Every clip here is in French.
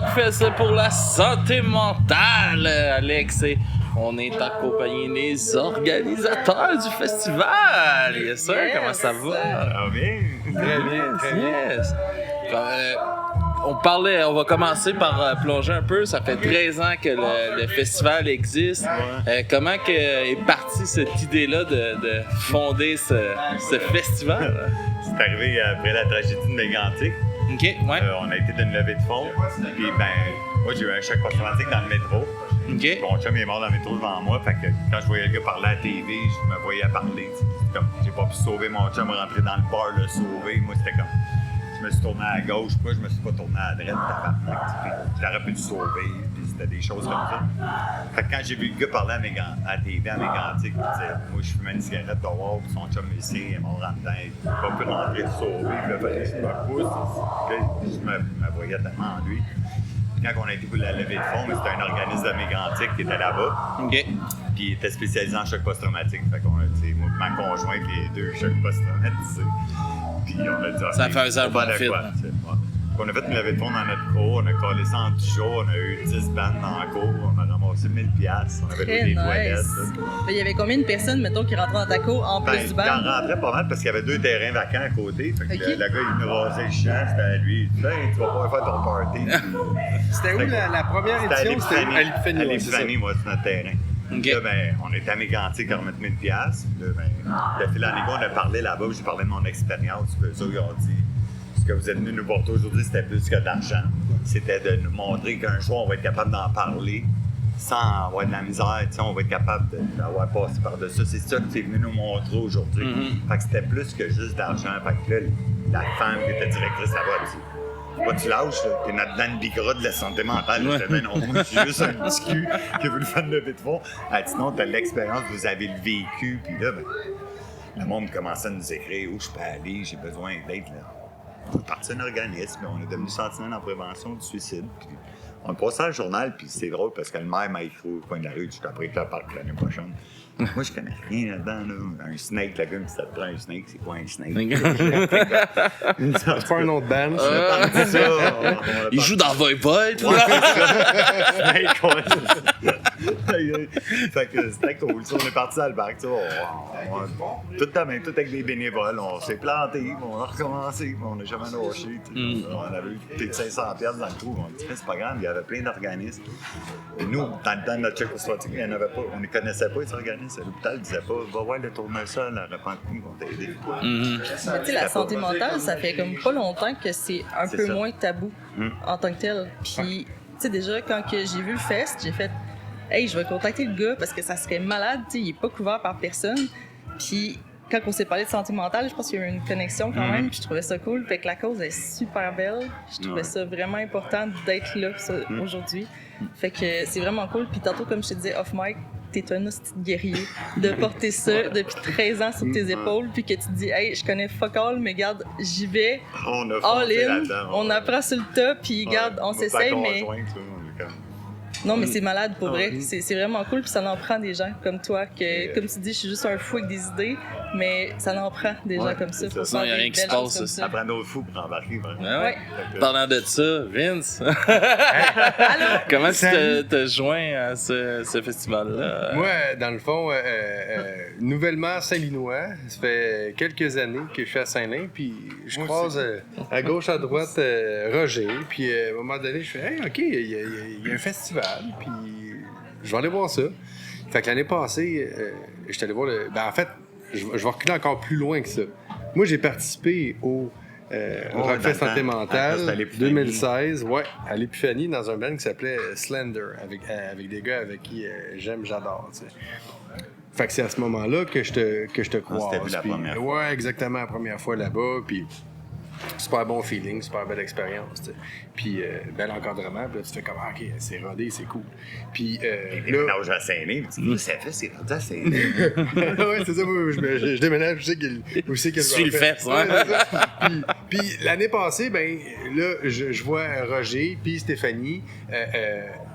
qui fait ça pour la santé mentale, Alex. Et on est accompagné des organisateurs du festival. Yes, sir. Yes. Comment ça va? Ah bien? Très bien, très bien. Yes. On va commencer par plonger un peu. Ça fait 13 ans que le festival existe. Comment est partie cette idée-là de fonder ce festival? C'est arrivé après la tragédie de Mégantic. OK, ouais. On a été d'une levée de fonds. Puis moi j'ai eu un choc post-traumatique dans le métro. OK. Mon chum il est mort dans le métro devant moi. Fait que quand je voyais le gars parler à la TV, je me voyais parler. Comme j'ai pas pu sauver mon chum, rentrer dans le bar, le sauver. Moi c'était comme. Je me suis tourné à gauche, pourquoi je me suis pas tourné à droite, j'aurais pu le sauver, puis c'était des choses comme ça. Fait que quand j'ai vu le gars parler à la TV à Mégantic, il disait, moi je fumais une cigarette dehors, puis son chum ici, il est mort en dedans, il n'a pas pu rentrer le sauver, puis là, fallait que je me pousse, je me voyais tellement en lui. Quand on a été pour la levée de fonds, c'était un organisme de Mégantic qui était là-bas. OK. Puis il était spécialisé en choc post-traumatique. Fait qu'on a, moi, ma conjointe, les deux chocs post-traumatisés. Puis on a dit, ça fait un bon fit. On a fait une levée de fonds dans notre cour, on a collé ça en 10 jours, on a eu 10 bandes dans la cour, on a ramassé 1000$, on avait Très des nice. toilettes. Il y avait combien de personnes, mettons, qui rentraient dans ta cour en plus du Il band? en rentrait pas mal parce qu'il y avait 2 terrains vacants à côté. Fait que Ok. le gars, il nous rasait le champ, c'était à lui. Il dit, ben, tu vas pas faire ton party. C'était où la première C'était à édition? C'était l'Épiphanie. à l'Épiphanie, À ouais, c'est ça. l'Épiphanie, moi, c'est notre terrain. OK. Là, on était à Mégantic à remettre 1000$. Là, le fil en égo, on a parlé là-bas, j'ai parlé de mon expérience. Puis eux autres, ils ont dit, ce que vous êtes venus nous porter aujourd'hui, c'était plus que de l'argent. C'était de nous montrer qu'un jour, on va être capable d'en parler sans avoir de la misère. On va être capable d'avoir passé par-dessus. C'est ça que tu es venu nous montrer aujourd'hui. Fait que c'était plus que juste d'argent. Fait que là, la femme qui était directrice là-bas, elle dit, pas tu lâches, là. T'es notre Dan Bigra de la santé mentale. Là, j'étais, ben non, moi, je suis juste un petit cul qui a voulu faire une levée de fonds. Elle dit, non, t'as l'expérience, vous avez le vécu. Puis là, le monde commençait à nous écrire où je peux aller, j'ai besoin d'aide. Là. On est parti d'un organisme, on est devenu sentinelle en prévention du suicide. Puis on est passé à le journal, puis c'est drôle parce que le maire m'a écrit au coin de la rue, je t'apprête le parc l'année prochaine. Moi, je connais rien là-dedans. Là. Un snake, la gars me dit, ça te prend un snake, c'est quoi un snake? C'est pas un nom de band, ça. Il joue dans Voivode. Snake, ouais. Fait que c'était cool. On est parti à le bac. Tout à main, tout avec des bénévoles. On s'est planté, on a recommencé, on n'a jamais lâché. On avait eu peut-être 500$ dans le trou. On dit, c'est pas grave, il y avait plein d'organismes. Et nous, dans le temps de notre check post-traumatique, il n'y en avait pas. On ne connaissait pas, les organismes. L'hôpital ne disait pas, va voir le tournesol à Repentigny, ils vont t'aider. Mais tu sais, la santé mentale, ça fait comme pas longtemps que c'est un peu ça. moins tabou en tant que tel. Puis, tu sais, déjà, quand que j'ai vu le fest, j'ai fait « Hey, je vais contacter le gars parce que ça serait malade, tu sais, il est pas couvert par personne. » Puis, quand on s'est parlé de santé mentale, je pense qu'il y a eu une connexion quand même, puis je trouvais ça cool. Fait que la cause est super belle. Je trouvais ça vraiment important d'être là aujourd'hui. Fait que c'est vraiment cool. Puis tantôt, comme je te disais off-mic, t'es un petit guerrier de porter ça depuis 13 ans sur tes épaules, puis que tu te dis, hey, je connais fuck all, mais regarde, j'y vais, On a all foncé in, là-dedans. on apprend sur le tas, puis regarde, on s'essaye, mais. Non, mais c'est malade pour vrai. C'est vraiment cool, puis ça en prend des gens comme toi, que, comme tu dis, je suis juste un fou avec des idées, mais ça en prend des gens comme ça. c'est ça. Sinon, il n'y a rien qui se passe. Ça prend d'autres fous pour embarquer, vraiment. Ouais. Ouais. Parlant de ça, Vince, Allô? comment tu Salut. te joins à ce festival-là? Moi, dans le fond, nouvellement Saint-Linois, ça fait quelques années que je suis à Saint-Lin, puis je croise à gauche, à droite Roger, puis à un moment donné, je fais « Hey, OK, il y a un festival, puis je vais aller voir ça. » Fait que l'année passée, j'étais allé voir le... Ben, en fait, je vais reculer encore plus loin que ça. Moi, j'ai participé au Rockfest Santé Mentale à l'Épiphanie. 2016, ouais, à l'Épiphanie, dans un band qui s'appelait Slender, avec des gars avec qui j'adore, tu sais. Fait que c'est à ce moment-là que je te croise. C'était vu la puis- première fois. Ouais, exactement, la première fois là-bas, puis super bon feeling, super belle expérience, tu sais. Puis bel encadrement, puis là, tu fais comme, ah, OK, c'est rodé, c'est cool. Puis là... Là, à Saint-Lin, tu dis, ça fait, c'est rendu à Saint-Lin. ouais, c'est ça, moi, je déménage, je sais où c'est que je Suis le vais fait, Ouais, c'est ça. Puis l'année passée, ben là, je vois Roger puis Stéphanie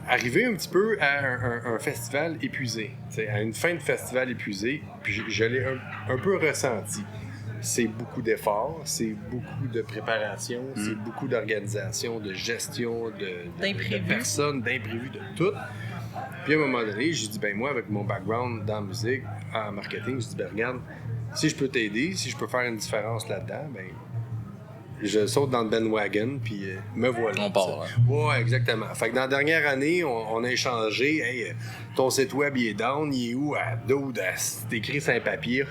arriver un petit peu à un festival épuisé, à une fin de festival épuisé, puis je l'ai un peu ressenti. c'est beaucoup d'efforts, c'est beaucoup de préparation, c'est beaucoup d'organisation, de gestion, de personnes, d'imprévus, de tout. Puis à un moment donné, j'ai dit, ben moi, avec mon background dans la musique, en marketing, je dis, ben regarde, si je peux t'aider, si je peux faire une différence là-dedans, ben je saute dans le bandwagon, puis me voilà. On part, Ouais, exactement. Fait que dans la dernière année, on a échangé. Hey, ton site web, il est down, il est où? Dude, c'est écrit sur un papier.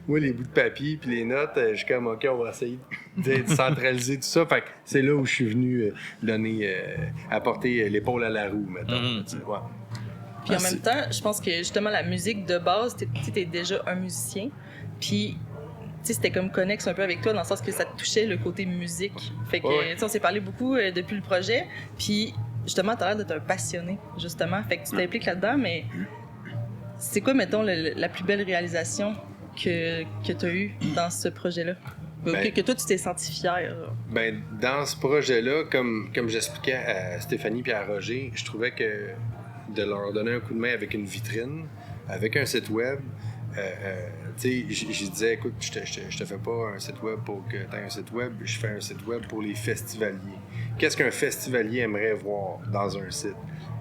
Moi, les bouts de papier, puis les notes, je suis comme, OK, on va essayer de centraliser tout ça. Fait que c'est là où je suis venu apporter l'épaule à la roue, mettons. Ouais. Puis en même temps, je pense que justement, la musique de base, t'es déjà un musicien. Puis c'était comme connexe un peu avec toi dans le sens que ça te touchait le côté musique. Fait que, on s'est parlé beaucoup depuis le projet. Puis, justement, t'as l'air d'être un passionné, justement. Fait que tu t'impliques là-dedans, mais c'est quoi, mettons, la plus belle réalisation que t'as eue dans ce projet-là? Que toi, tu t'es senti fier? Ben, dans ce projet-là, comme j'expliquais à Stéphanie et à Roger, je trouvais que de leur donner un coup de main avec une vitrine, avec un site web, tu sais, je disais, écoute, je te fais pas un site web pour que tu aies un site web, je fais un site web pour les festivaliers. Qu'est-ce qu'un festivalier aimerait voir dans un site?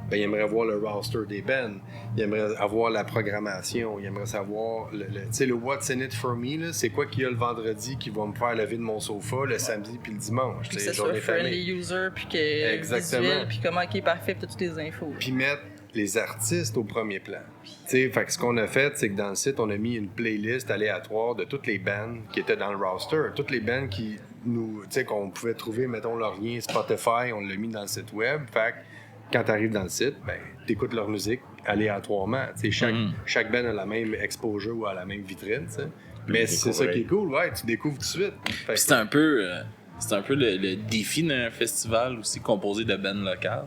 Ben, il aimerait voir le roster des bands, il aimerait avoir la programmation, il aimerait savoir, tu sais, le What's in it for me, là, c'est quoi qu'il y a le vendredi qui va me faire lever de mon sofa le samedi puis le dimanche. Puis que ce soit friendly user, puis que visuel, puis comment il est parfait, puis toutes les infos. Puis mettre les artistes au premier plan. Fait que ce qu'on a fait, c'est que dans le site, on a mis une playlist aléatoire de toutes les bands qui étaient dans le roster. Toutes les bands qui nous, qu'on pouvait trouver, mettons, leur lien Spotify, on l'a mis dans le site web. Fait que quand tu arrives dans le site, ben, tu écoutes leur musique aléatoirement. Chaque band a la même exposure ou a la même vitrine. T'sais. Mais c'est ça qui est cool, ouais, tu découvres tout de suite. C'est un peu le défi d'un festival aussi composé de bands locales.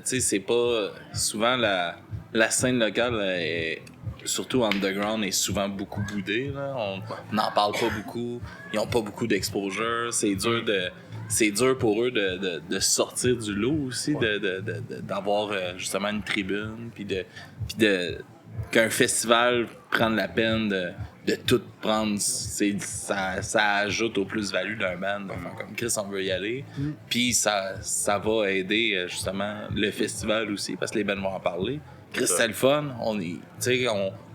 C'est pas souvent la scène locale est, surtout underground, est souvent beaucoup boudée. Là. On n'en parle pas beaucoup. Ils n'ont pas beaucoup d'exposure. C'est dur pour eux de sortir du lot aussi, d'avoir justement une tribune, puis qu'un festival prenne la peine de tout prendre, ça ajoute aux plus-values d'un band. Donc, comme Chris, on veut y aller. Puis ça va aider justement le festival aussi, parce que les bands vont en parler. Chris, c'est le fun.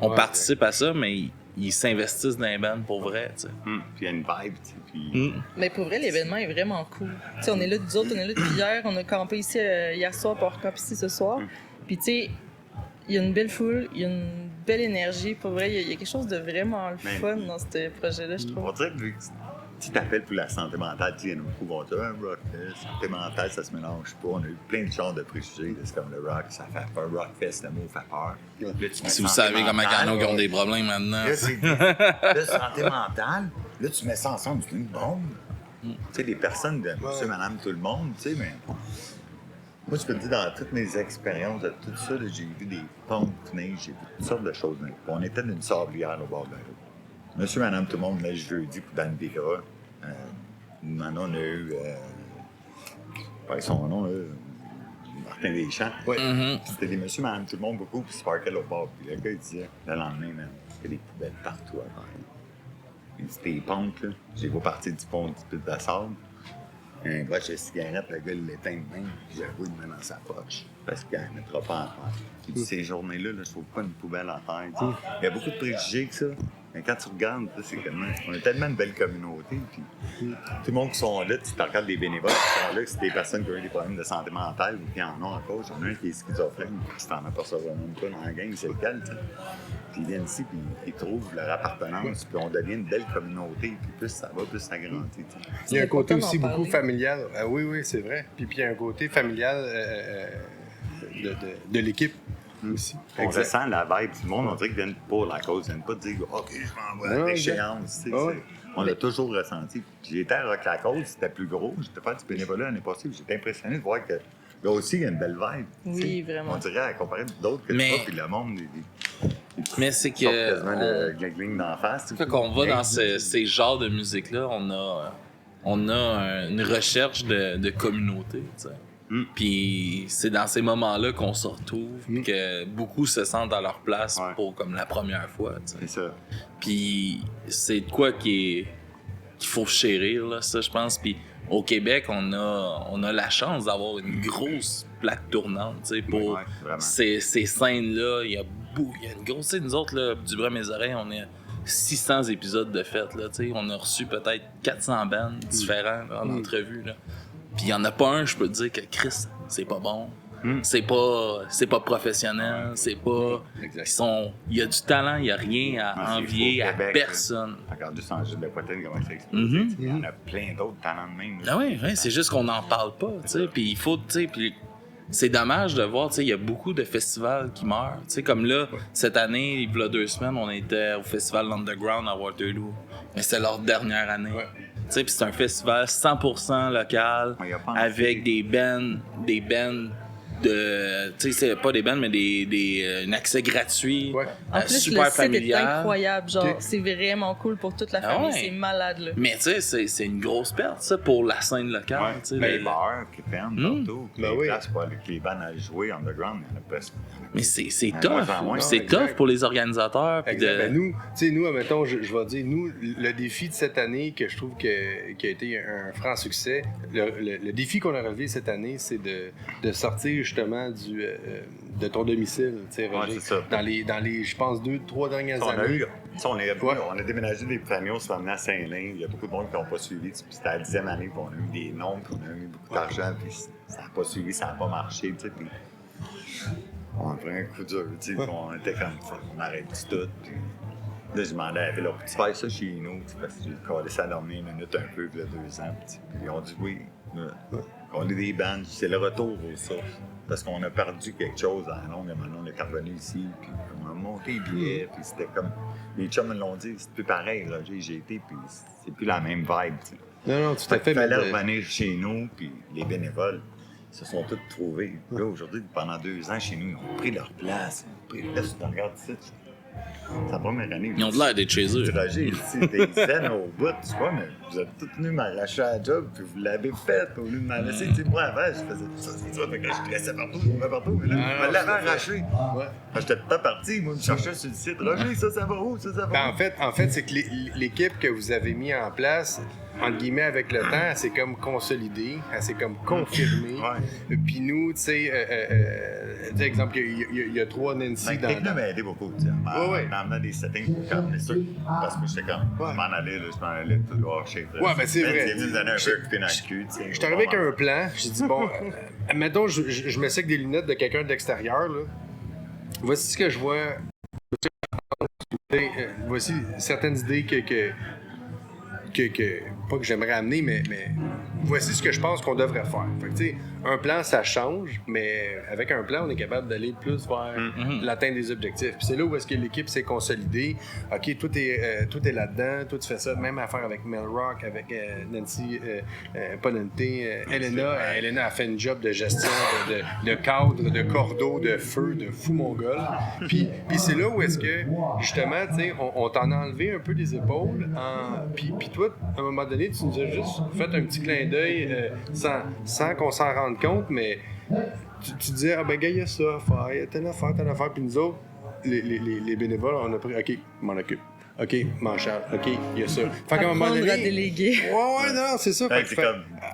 On participe à ça, mais ils s'investissent dans les bands pour vrai. Puis il y a une vibe. Puis... Mais pour vrai, l'événement est vraiment cool. T'sais, on est là depuis hier. On a campé ici hier soir, puis on recampe ici ce soir. Puis tu sais, il y a une belle foule, il y a une belle énergie. Pour vrai, il y a quelque chose de vraiment fun dans ce projet-là, je trouve. On dirait que tu t'appelles pour la santé mentale, il y en a beaucoup qui vont dire un rockfest, santé mentale, ça se mélange pas. On a eu plein de genres de préjugés. C'est comme le rock, ça fait peur. Rockfest, le mot fait peur. Là, si vous savez comment il y en a qui ont des problèmes maintenant. Là, c'est santé mentale. Là, tu mets ça ensemble, c'est une bombe. Tu sais, les personnes de monsieur, madame, tout le monde, tu sais, mais... Moi, je peux te dire, dans toutes mes expériences de tout ça, là, j'ai vu des ponts de neige, j'ai vu toutes sortes de choses. On était d'une sablière au bord de la route. Monsieur, madame, tout le monde, là, jeudi, pour Dan Bigra. Maintenant, on a eu... son nom, là... Martin Deschamps. Ouais. C'était des monsieur, madame, tout le monde, beaucoup, puis sparkle au bord. Puis le gars, il disait, le lendemain, man, il y a des poubelles partout à terre. Il dit, tes pontes, là, j'ai pas parti du pont du pit de sable. Un broche de cigarette, le gars, il l'éteint de même, puis j'avoue, il le met dans sa poche. Parce qu'il ne mettra pas en terre. Il dit, ces journées-là, là, je trouve pas une poubelle en terre. Il y a beaucoup de préjugés que ça. Mais quand tu regardes, c'est comme... On a tellement une belle communauté. Puis tout le monde qui sont là, tu te regardes des bénévoles qui sont là, c'est des personnes qui ont eu des problèmes de santé mentale ou qui en ont encore. J'en ai un qui est schizophrène, puis tu t'en aperçois vraiment pas dans la gang, c'est lequel, tu sais. Puis ils viennent ici, puis ils trouvent leur appartenance, puis on devient une belle communauté, puis plus ça va, plus ça grandit. Il y a un côté aussi beaucoup familial. Oui, c'est vrai. Puis il y a un côté familial de l'équipe. Aussi. On ressent la vibe du monde, on dirait qu'ils viennent pour la cause, ils viennent pas dire OK, je m'en vais à l'échéance. On l'a toujours ressenti. J'étais à Rock la Cause, c'était plus gros, j'étais fait du bénévolat l'année passée, j'étais impressionné de voir que là aussi il y a une belle vibe. Oui, vraiment. On dirait à comparer d'autres que toi, puis le monde. Mais c'est que. Quasiment le gling d'en face. Quand on va dans ces genres de musique-là, on a une recherche de communauté. T'sais. Puis c'est dans ces moments-là qu'on se retrouve, que beaucoup se sentent à leur place pour comme la première fois. T'sais. C'est ça. Puis c'est de quoi qu'il faut chérir, là, ça, je pense. Puis au Québec, on a la chance d'avoir une grosse plaque tournante, tu sais, pour ces scènes-là. Il y a une grosse... Tu sais, nous autres, là, du bras mes oreilles, on est 600 épisodes de fête, là, tu sais. On a reçu peut-être 400 bands différents là, en entrevue, là. Puis il y en a pas un, je peux te dire que Chris, c'est pas bon. C'est pas professionnel, c'est pas... Il y a du talent, il y a rien à envier à personne. Regarde juste en jeu de poitrine, comment ça explose. Il y en a plein d'autres talents de même. Ah oui, c'est juste qu'on n'en parle pas, tu sais. Puis il faut, tu sais, puis c'est dommage de voir, tu sais, il y a beaucoup de festivals qui meurent. Tu sais, comme là, cette année, il y a 2 semaines, on était au festival Underground à Waterloo. Mais c'est leur dernière année. Tu sais, puis c'est un festival 100% local, avec des bands de, tu sais, c'est pas des bands, mais un accès gratuit, en plus, super le site familial. est incroyable, genre, c'est vraiment cool pour toute la famille, c'est malade, là. Mais tu sais, c'est une grosse perte, ça, pour la scène locale, tu sais. Les bars qui ferment partout, les places pour que les bands aillent jouer underground, il y en a presque. Mais c'est tough, c'est tough pour les organisateurs. Nous, admettons, je vais dire, nous, le défi de cette année que je trouve qui a été un franc succès, le défi qu'on a relevé cette année, c'est de sortir justement de ton domicile, tu sais, Roger. Dans les, je pense, 2-3 dernières années. On a déménagé des familles, on s'est emmené à Saint-Lin. Il y a beaucoup de monde qui n'ont pas suivi. Puis c'était à la 10e année, puis on a eu des noms, puis on a eu beaucoup d'argent, puis ça n'a pas suivi, ça n'a pas marché, tu sais. Puis on a pris un coup dur, tu sais. On était comme ça, on arrête tout. Puis là, je demandais à la ville, tu fais ça chez nous, parce que j'ai collé ça à dormir une minute un peu, il y a 2 ans. Puis ils ont dit oui. On est des bands, c'est le retour aux sources. Parce qu'on a perdu quelque chose à Londres, et maintenant on est revenu ici, puis on a monté les billets, puis c'était comme... Les chums me l'ont dit, c'est plus pareil, là, j'ai été, puis c'est plus la même vibe, tu sais. Non, tout à fait. Il fallait revenir chez nous, puis les bénévoles se sont tous trouvés. Là, aujourd'hui, pendant 2 ans, chez nous, ils ont pris leur place. Là, tu te regardes ici, c'est la première année. Ils ont de l'air d'être chez eux. Roger, des scènes au bout, tu vois, mais vous êtes tous venus m'arracher à la job, puis vous l'avez fait, au lieu de m'en laisser. Tu sais, moi, avant, je faisais ça, c'est ça, fait que je laissais partout, je me partout, mais là, je me l'avais arraché. Quand j'étais pas parti, moi, je me cherchais sur le site. Roger, ça va où? Ça va où? En fait, c'est que l'équipe que vous avez mis en place, entre guillemets, avec le temps, elle s'est comme consolidée, elle s'est comme confirmée. Puis nous, tu sais, exemple, il y a 3 Nancy dans... Techno m'a aidé beaucoup, tu sais, en amenant des settings pour calmer ça, parce que j'étais comme, je m'en allais tout hors shape. Ben c'est vrai. C'est venu me donner un peu écouter dans le cul, tu sais. Je suis arrivé avec un plan, j'ai dit, bon, mettons, je me sais que des lunettes de quelqu'un d'extérieur, là. Voici ce que je vois. Voici certaines idées que pas que j'aimerais amener, mais voici ce que je pense qu'on devrait faire. Fait que, tu sais, un plan, ça change, mais avec un plan, on est capable d'aller plus vers l'atteinte des objectifs. Puis c'est là où est-ce que l'équipe s'est consolidée. OK, tout est là-dedans, tout fait ça. Même affaire avec Mel Rock, avec Nancy, pas Nancy, Elena. Elena a fait une job de gestion, de cadre, de cordeau, de feu, de fou mongol. Puis c'est là où est-ce que, justement, tu sais, on t'en a enlevé un peu des épaules. Puis toi, à un moment donné, tu nous as juste fait un petit clin d'œil sans qu'on s'en rende compte, mais tu disais, ah ben gars, il y a ça à faire, il y a telle affaire, puis nous autres, les bénévoles, on a pris, OK, je m'en occupe. OK, m'en charge. OK, il y a ça. Fait qu'à un moment donné... à déléguer. Ouais, non, c'est ça. Fait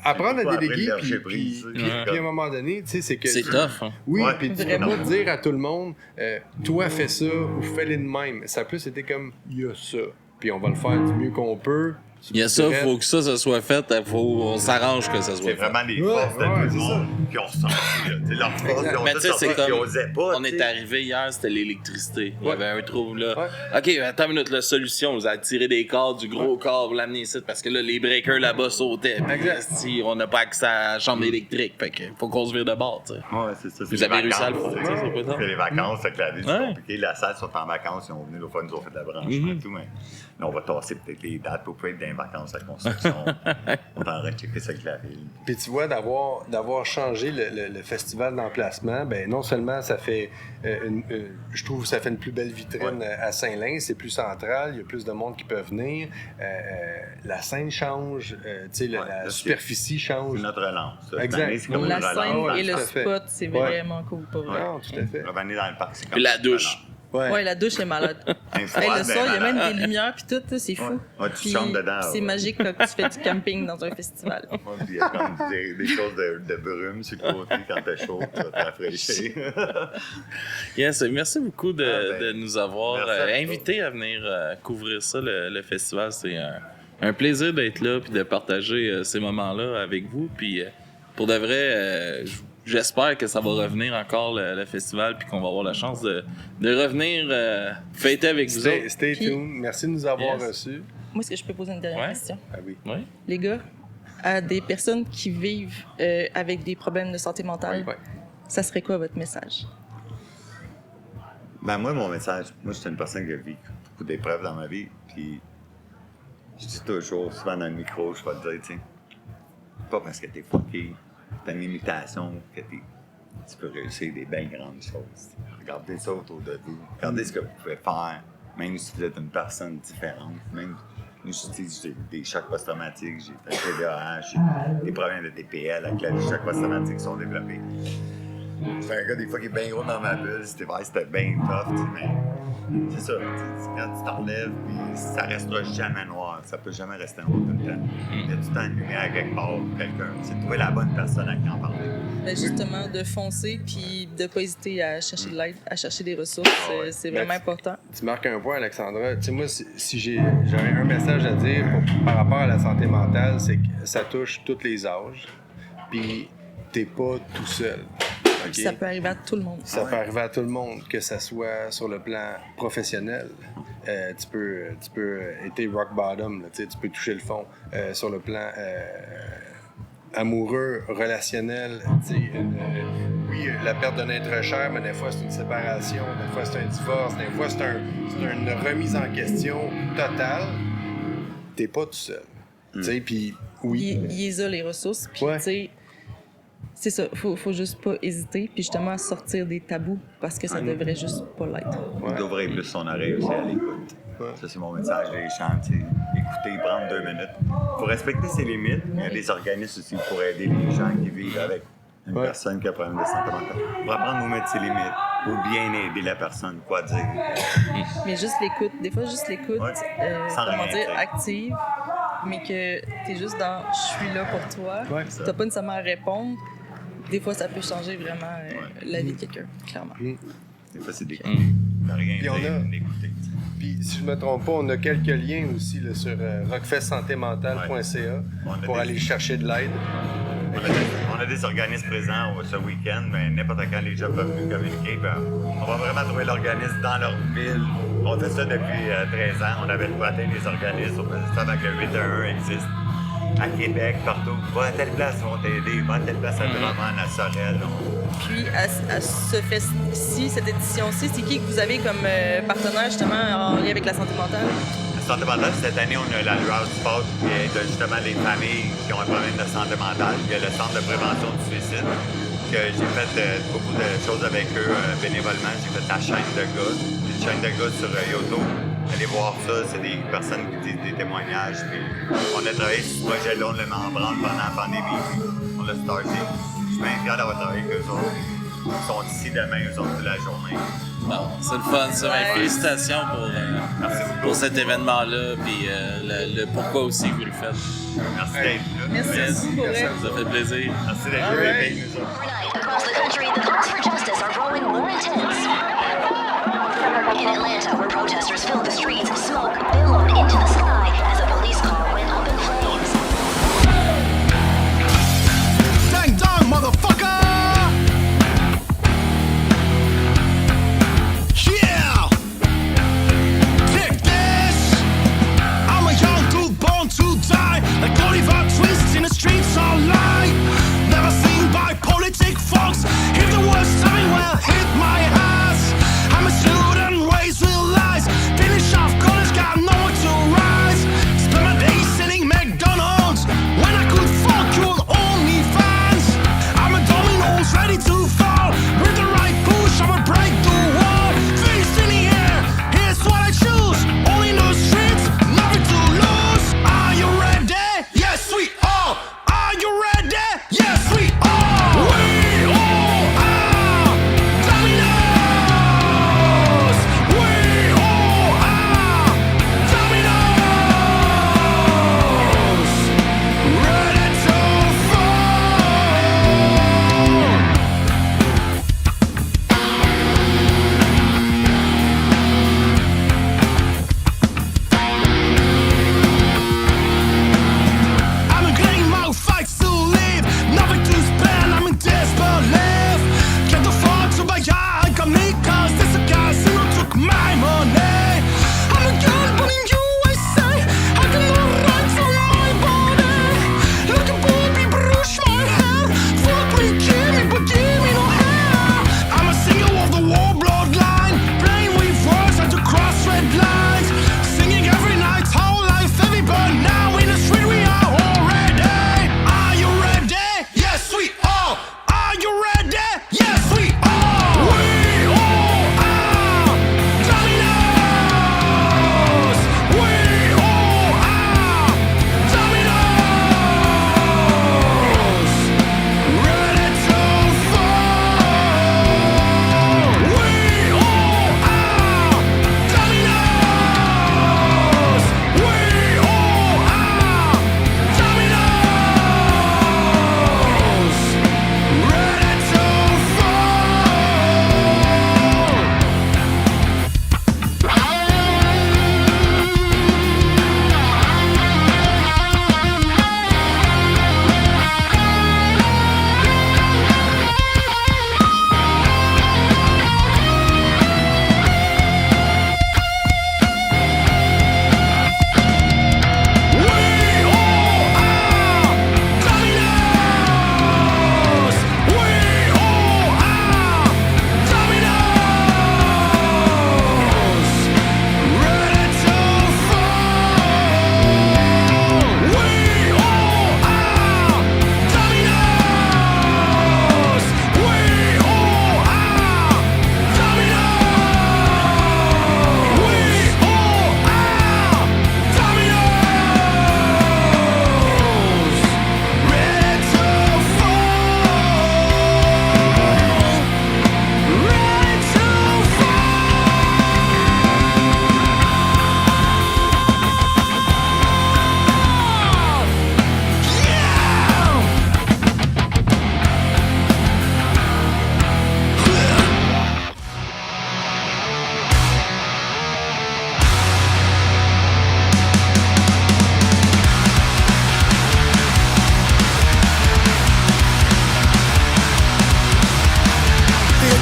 apprendre à déléguer, puis à un moment donné, tu sais, c'est que... C'est tough, hein? Oui, puis tu ne pas dire à tout le monde, toi, fais ça, ou fais-le de même. Ça a plus été comme, il y a ça, puis on va le faire du mieux qu'on peut. Il y a ça, il faut que ça soit fait, on s'arrange que ça soit fait. C'est vraiment les forces de tout le monde qui ont ressenti. Leurs forces, ils ont mais tu sais, c'est comme, osaient pas. on est arrivé hier, c'était l'électricité. Il y avait un trou là. OK, attends une minute, la solution, vous avez tiré des cordes, du gros corps, vous l'amenez ici, parce que là, les breakers là-bas sautaient. Puis, on n'a pas accès à la chambre électrique. Fait que faut qu'on se vire de bord, tu sais. Ouais, c'est ça. Vous avez réussi à le faire. C'est les vacances, fait que la vie, c'est compliqué. La salle sont en vacances, ils ont venu, l'autre fois, nous ont fait de la branche et tout, mais on va tasser peut-être les dates pour pouvoir être dans les vacances à construction. On va en checker ça avec la ville. Puis tu vois, d'avoir changé le festival d'emplacement, ben non seulement ça fait, je trouve que ça fait une plus belle vitrine à Saint-Lin, c'est plus central, il y a plus de monde qui peut venir, la scène change, la superficie change. C'est notre relance. Exact. C'est comme La une relance. scène et le tout à fait. spot, c'est vraiment cool pour vrai. Non, tout à fait. Revenir dans le parc, c'est comme Puis la une douche. relance. Ouais, la douche est malade. Une fois, Hey, le ben, soir, il y a malade. même des lumières puis tout, là, c'est fou. Ouais, tu Puis chantes dedans. c'est magique quand tu fais du camping dans un festival. Ouais, puis il y a comme des choses de brume sur le côté quand t'es chaud, tu vas te rafraîchir. Yes, merci beaucoup de nous avoir merci à toi. invités à venir couvrir ça, le festival. C'est un plaisir d'être là puis de partager ces moments-là avec vous. Puis pour de vrai, j'espère que ça va revenir encore le festival puis qu'on va avoir la chance de revenir fêter avec vous autres. Stay Puis- tuned. Merci de nous avoir Yes. reçus. Moi, est-ce que je peux poser une dernière Ouais. question? Ah oui. Oui? Les gars, à des personnes qui vivent avec des problèmes de santé mentale, Ouais. ça serait quoi votre message? Ben moi, mon message, moi, je suis une personne qui a vécu beaucoup d'épreuves dans ma vie, puis je dis toujours, souvent dans le micro, je vais te dire, tu sais, pas parce que t'es fucké, t'as une limitation, que tu peux réussir des bien grandes choses. Regardez ça autour de vous, regardez ce que vous pouvez faire, même si vous êtes une personne différente, même j'ai des chocs post-traumatiques, j'ai fait TDAH, j'ai des problèmes de TPL avec les chocs post-traumatiques qui sont développés. Je suis un gars, des fois, qui est bien gros dans ma bulle. Cet hiver, c'était bien tough, tu sais, mais c'est ça. Quand tu t'enlèves, puis ça restera jamais noir. Ça peut jamais rester noir tout le temps. Il y a tout le temps une lumière à quelque part pour quelqu'un. C'est de trouver la bonne personne à qui en parler. Ben, justement, de foncer puis de pas hésiter à chercher de l'aide, à chercher des ressources, c'est vraiment important. Tu marques un point, Alexandra. Tu sais, moi, si j'aurais un message à dire par rapport à la santé mentale, c'est que ça touche tous les âges. Puis, t'es pas tout seul. OK? Ça peut arriver à tout le monde. Ça peut arriver à tout le monde, que ça soit sur le plan professionnel. Tu peux être rock bottom, là, tu peux toucher le fond. Sur le plan amoureux, relationnel. Oui, la perte d'un être cher, mais des fois c'est une séparation, des fois c'est un divorce, des fois c'est une remise en question totale. T'es pas tout seul. Tu sais, puis oui. Il y a les ressources, puis Ouais. tu sais, c'est ça, faut juste pas hésiter, puis justement sortir des tabous, parce que ça devrait juste pas l'être. Il devrait plus son oreille aussi à l'écoute. Ça, c'est mon message. Les gens, tu sais, écouter, prendre 2 minutes. Il faut respecter ses limites. Il y a des organismes aussi pour aider les gens qui vivent avec une personne qui a un problème de santé mentale. Pour apprendre à nous mettre ses limites, pour bien aider la personne, quoi dire. Mais juste l'écoute, des fois juste l'écoute, Ouais. Sans comment rien dire, dire. active, mais que t'es juste dans « je suis là pour toi Ouais, », t'as pas nécessairement à répondre. Des fois, ça peut changer vraiment la vie de quelqu'un, clairement. Des fois, c'est d'écouter. T'as rien Puis on dire, a- d'écouter. Puis, si je ne me trompe pas, on a quelques liens aussi là, sur rockfestsantémentale.ca On a pour des- aller chercher de l'aide. On a des organismes présents ce week-end, mais n'importe quand les gens peuvent nous communiquer. Ben, on va vraiment trouver l'organisme dans leur ville. On fait ça depuis 13 ans. On avait le atteindre les organismes. Ça avec le 811 existe. À Québec, partout. Va à telle place, ils vont t'aider. Va à telle place à Drummond, à Sorel. Puis, à ce fest-ci, cette édition-ci, c'est qui que vous avez comme partenaire, justement, en lien avec la santé mentale? La santé mentale, cette année, on a la Lueur du Sport qui aide justement les familles qui ont un problème de santé mentale. Il y a le Centre de prévention du suicide, que j'ai fait beaucoup de choses avec eux bénévolement. J'ai fait la chaîne de gars, une chaîne de gars sur YouTube. Allez voir ça, c'est des personnes qui disent des témoignages. Puis on a travaillé sur ce projet-là, on l'a mis en branle pendant la pandémie. On l'a starté. Je suis bien fier d'avoir travaillé avec eux autres. Ils sont ici demain, eux autres, toute la journée. Bon, c'est le fun, ça. Ben, félicitations Merci beaucoup. pour cet événement-là, puis le pourquoi aussi vous le faites. Merci d'être là. Merci beaucoup pour Ça vrai. nous a fait plaisir. Merci d'être All là right. avec nous autres. Overnight, across the country, the calls for justice are growing more intense. In Atlanta, where protesters filled the streets, smoke billowed into the sky as a police car went up in flames. Dang dong, motherfucker! Yeah! Take this! I'm a young dude born to die. Like Oliver Twist in the streets all night. Never seen by politic folks. If the worst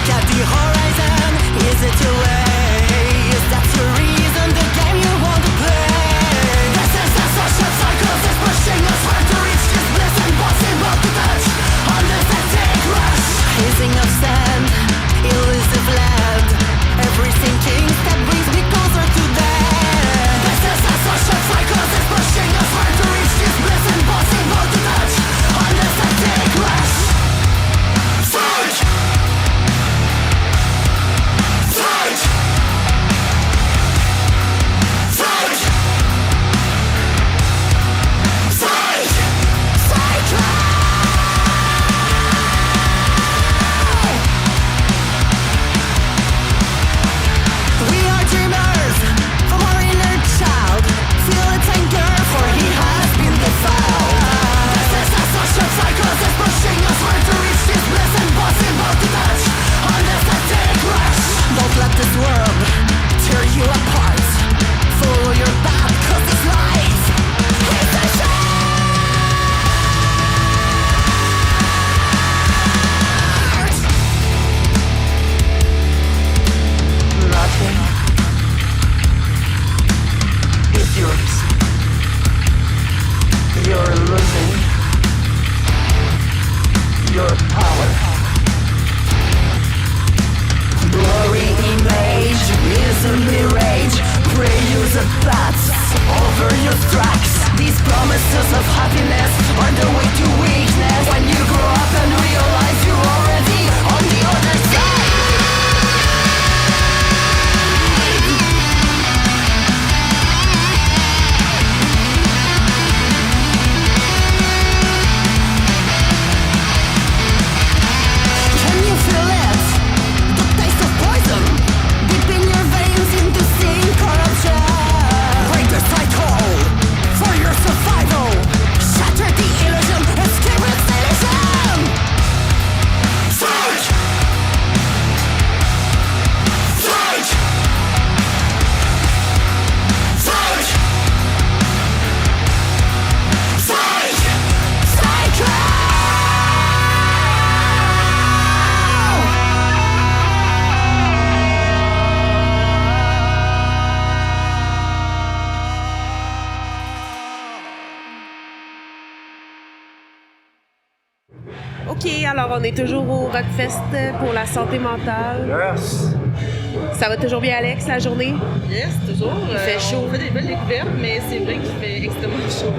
Look at the horizon, is it your way? Is that your reason, the game you want to play? This is a social cycle that's pushing us hard to reach this bliss impossible to touch. On this hectic rush, hazing of sand, elusive land. Every sinking step brings me closer to them. This is a social cycle that's pushing us hard to reach this bliss impossible to touch. On this hectic rush, fight! Fight! Fight! Fight! Cycle! We are dreamers from our inner child. Feel its anger, for he has been defiled. This is a social cycle that's pushing us hard to reach this bliss impossible to touch. On this hectic rush, don't let this world tear you apart. Follow your path, 'cause this life is a shame. Nothing is yours. You're losing your power. Blurry image is a mirage. Prayers of bats over your tracks. These promises of happiness are the way to weakness. When you grow up and realize you're already on the other side. Can you feel it? The taste of poison deep in your veins, inducing corruption. Break the cycle for your survival. Shatter the illusion, escape its illusion. Fight! Fight! Fight! Fight! Cycle! OK, alors on est toujours au Rockfest pour la santé mentale. Yes! Ça va toujours bien, Alex, la journée? Yes, toujours. Il fait chaud. On fait des belles découvertes, mais c'est vrai qu'il fait extrêmement chaud.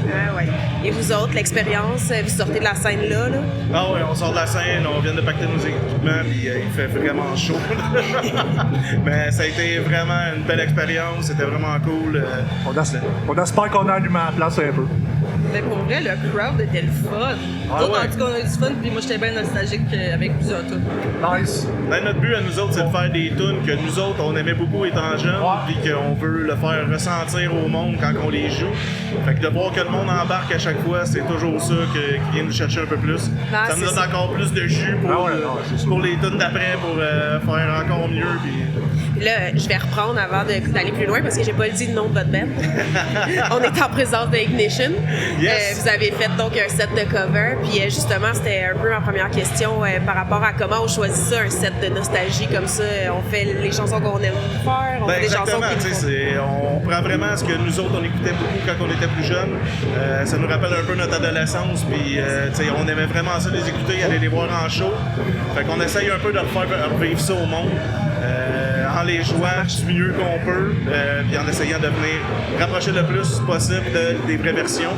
Ah ouais. Et vous autres, l'expérience, vous sortez de la scène là? Ah ouais, on sort de la scène, on vient de pacter nos équipements, puis il fait vraiment chaud. Mais ça a été vraiment une belle expérience, c'était vraiment cool. On espère qu'on a allumé la place un peu. Mais pour vrai, le crowd était le fun. Ah Nous autres, ouais. en tout cas, on a eu du fun, puis moi, j'étais bien nostalgique avec plusieurs tunes. Nice. Ben, notre but à nous autres, c'est de faire des tunes que nous autres, on aimait beaucoup étant jeunes, puis qu'on veut le faire ressentir au monde quand on les joue. Fait que de voir que le monde embarque à chaque fois, c'est toujours ça qui vient nous chercher un peu plus. Ah, Ça nous c'est donne encore plus de jus pour les tunes d'après, pour faire encore mieux. Puis... Là, je vais reprendre avant d'aller plus loin parce que j'ai pas dit le nom de votre band. On est en présence de Ignition. Yes. Vous avez fait donc un set de cover, puis justement, c'était un peu ma première question par rapport à comment on choisit ça, un set de nostalgie comme ça. On fait les chansons qu'on aime faire, on fait des chansons exactement, qui nous font... on prend vraiment ce que nous autres on écoutait beaucoup quand on était plus jeunes. Ça nous rappelle un peu notre adolescence, puis on aimait vraiment ça les écouter, aller les voir en show. Fait qu'on essaye un peu de faire revivre ça au monde. En les jouant du mieux qu'on peut, puis en essayant de venir rapprocher le plus possible des vraies versions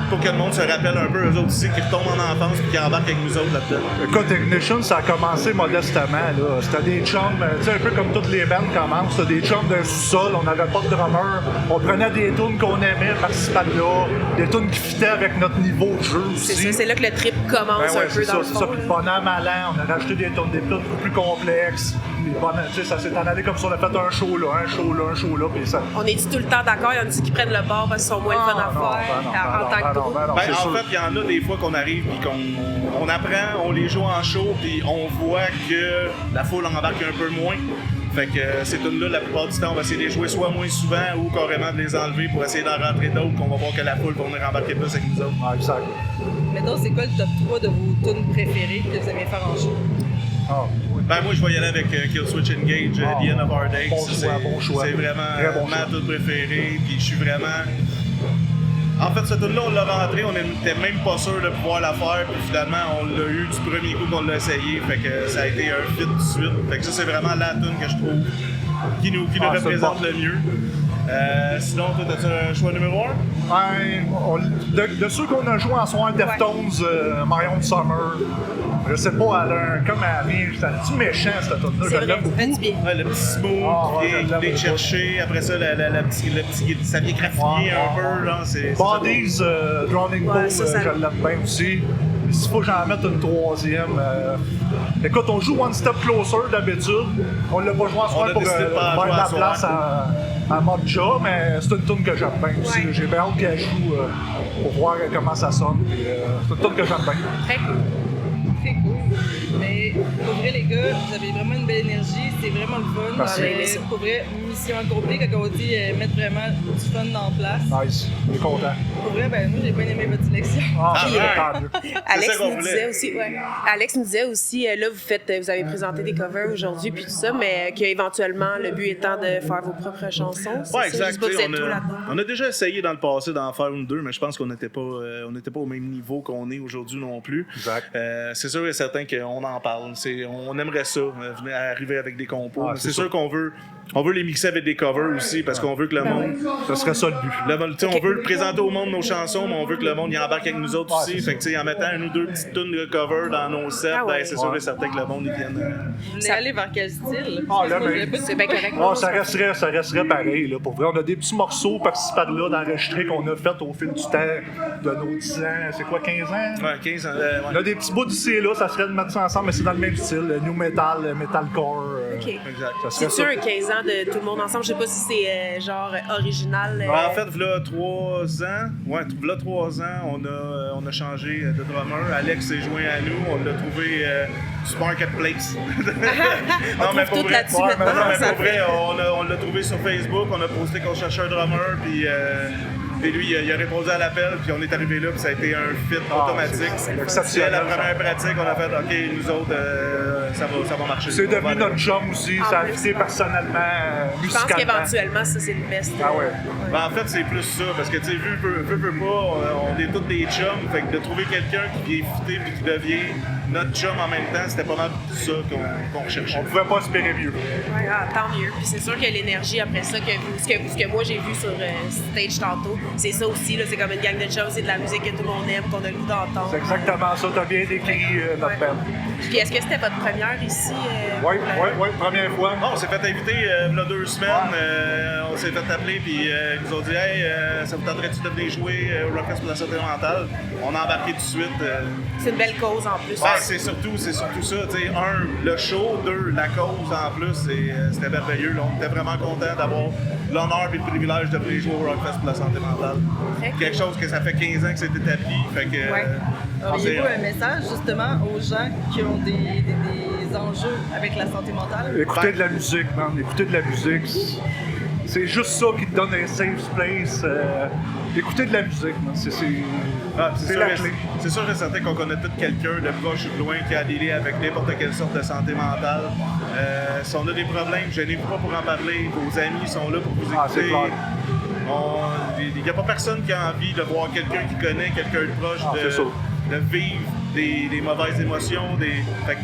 pour que le monde se rappelle un peu eux autres aussi, qui retombent en enfance puis qui embarquent avec nous autres là-dedans. Écoute, Ignition, ça a commencé modestement. Là. C'était des chums, tu sais, un peu comme toutes les bandes commencent. C'était des chums d'un sous-sol, on n'avait pas de drummer. On prenait des tunes qu'on aimait par-ci par-là, des tunes qui fitaient avec notre niveau de jeu aussi. C'est ça, c'est là que le trip commence Ben ouais, un peu c'est dans ça, le c'est ça. fond. Puis de bon an, mal an, on a rajouté des tunes beaucoup plus complexes. Puis bon an, tu sais, ça s'est en allé comme si on a fait un show là, un show là, un show là, puis ça... On est tout le temps d'accord, il y en a qui prennent le bord parce qu'ils sont moins le fun à faire en tant que groupe. En fait, il y en a des fois qu'on arrive puis qu'on apprend, on les joue en show puis on voit que la foule en embarque un peu moins. Fait que ces tunes-là, la plupart du temps, on va essayer de les jouer soit moins souvent ou carrément de les enlever pour essayer d'en rentrer d'autres qu'on va voir que la foule va venir embarquer plus avec nous autres. Ah, exact. Mettons, c'est quoi le top 3 de vos tunes préférées que vous aimez faire en show? Ah, oui. Ben, moi, je vais y aller avec Killswitch Engage, The End of Our Days. Bon choix. C'est vraiment Très bon ma choix. tune préférée. Puis je suis vraiment. En fait, cette tune-là, on l'a rentrée, on n'était même pas sûr de pouvoir la faire. Puis finalement, on l'a eu du premier coup qu'on l'a essayé. Fait que ça a été un fit tout de suite. Fait que ça, c'est vraiment la tune que je trouve qui nous représente le mieux. Sinon, toi, t'as-tu un choix numéro 1? De ceux qu'on a joué en soir, Deftones, My Own Summer, je sais pas, comme Annie, c'est méchant cette tune-là, C'est je vrai, l'aime ça beaucoup. fait du bien. Ouais, le petit smooth ouais, qui je l'aime vient te beaucoup. chercher. Après ça, ça vient graffiner un peu. Là, c'est Bodies, Drowning Ouais, Pool, ça je l'aime bien aussi. S'il faut que j'en mette une troisième. Écoute, on joue One Step Closer d'habitude. On l'a pas joué en On soir a pour décidé de pas faire jouer de la en soir. place à Modja, mais c'est une tune que j'aime bien aussi. Ouais. J'ai bien hâte qu'elle joue pour voir comment ça sonne. Puis, c'est une tune que j'aime bien. Très cool. Très cool. Mais pour vrai, les gars, vous avez vraiment une belle énergie. C'est vraiment le fun. Merci. Pour vrai, mission accomplie quand on dit mettre vraiment du fun dans la place. Nice. Je suis content. Pour vrai, ben moi, j'ai bien aimé votre sélection. Puis, tant mieux. Alex ça qu'on nous voulait. disait aussi, Alex nous disait aussi, là, vous avez présenté des covers aujourd'hui, puis tout ça, mais qu'éventuellement, le but étant de faire vos propres chansons. C'est Ouais, ça? exact. Je sais pas, vous T'sais, êtes tout là-dedans. on a déjà essayé dans le passé d'en faire une ou deux, mais je pense qu'on n'était pas au même niveau qu'on est aujourd'hui non plus. Exact. C'est sûr et certain qu'on en parle. On aimerait ça, venir arriver avec des compos. Ah, Mais c'est c'est sûr qu'on veut les mixer avec des covers aussi, parce qu'on veut que le monde. Ce serait ça le but. On veut présenter au monde nos chansons, mais on veut que le monde y embarque avec nous autres aussi. c'est Fait que, en mettant une ou deux petites tunes de cover dans nos sets, Ah ouais. ben, c'est sûr et certain que le monde y vienne. Vous voulez aller vers quel style? Ah, là, Moi, ben, je l'ai pas C'est bien correct. Ah, ça resterait pareil. Là, pour vrai, on a des petits morceaux par-ci par-là d'enregistrés qu'on a fait au fil du temps de nos 10 ans. C'est quoi, 15 ans? Ouais, 15 ans. On a des petits bouts d'ici et là, ça serait de mettre ça ensemble, mais c'est dans le même style. New metal, metalcore. OK. Exact. Ça serait C'est-tu ça. un 15 ans de tout le monde ensemble? Je sais pas si c'est genre original. En fait, v'là 3 ans, v'là 3 ans, on a changé de drummer. Alex s'est joint à nous, on l'a trouvé sur Marketplace. on trouve tout vrai, là-dessus non, maintenant. mais ça pour vrai, on l'a trouvé sur Facebook, on a posté qu'on cherchait un drummer, puis lui, il a répondu à l'appel, puis on est arrivé là, puis ça a été un fit automatique. c'est Dès exceptionnel, la ça. première pratique, on a fait OK, nous autres, ça va marcher. C'est On va devenu aller. notre chum aussi. En Ça a plus. fité personnellement, Je pense musicalement. qu'éventuellement, ça, c'est le best. Ah ouais. Ben, en fait, c'est plus ça, parce que, tu sais, veux pas, on est tous des chums, fait que de trouver quelqu'un qui est fité puis qui devient notre chum en même temps, c'était pas mal ça qu'on recherchait. On pouvait pas espérer mieux. Ouais, tant mieux. Puis c'est sûr que l'énergie après ça, ce que moi j'ai vu sur stage tantôt, c'est ça aussi. Là, c'est comme une gang de chums, c'est de la musique que tout le monde aime, qu'on a le goût d'entendre. C'est exactement ça. T'as bien décrit notre Ouais. band. Puis est-ce que c'était votre première ici? Oui, première fois. Bon, on s'est fait inviter il y a 2 semaines, on s'est fait appeler, puis ils nous ont dit « Hey, ça vous tenterait-tu de venir jouer au Rockfest pour la santé mentale? » On a embarqué tout de suite. C'est une belle cause en plus. Ouais, c'est surtout ça. Tu sais, le show, 2, la cause en plus, c'était merveilleux. Là. On était vraiment contents d'avoir l'honneur et le privilège de venir jouer au Rockfest pour la santé mentale. Très cool. Quelque chose que ça fait 15 ans que c'est établi. Fait que, Ouais. Auriez-vous un message justement aux gens qui ont des enjeux avec la santé mentale? Écoutez de la musique, man. Écoutez de la musique. C'est juste ça qui te donne un safe place. Écoutez de la musique, man. C'est sûr la et- clé. C'est sûr et certain qu'on connaît tous quelqu'un de proche ou de loin qui a des liens avec n'importe quelle sorte de santé mentale. Si on a des problèmes, gênez-vous pas pour en parler. Vos amis sont là pour vous Ah, c'est écouter. clair. Il n'y a pas personne qui a envie de voir quelqu'un qui connaît quelqu'un de proche, Ah, c'est ça. de vivre des mauvaises émotions. Fait que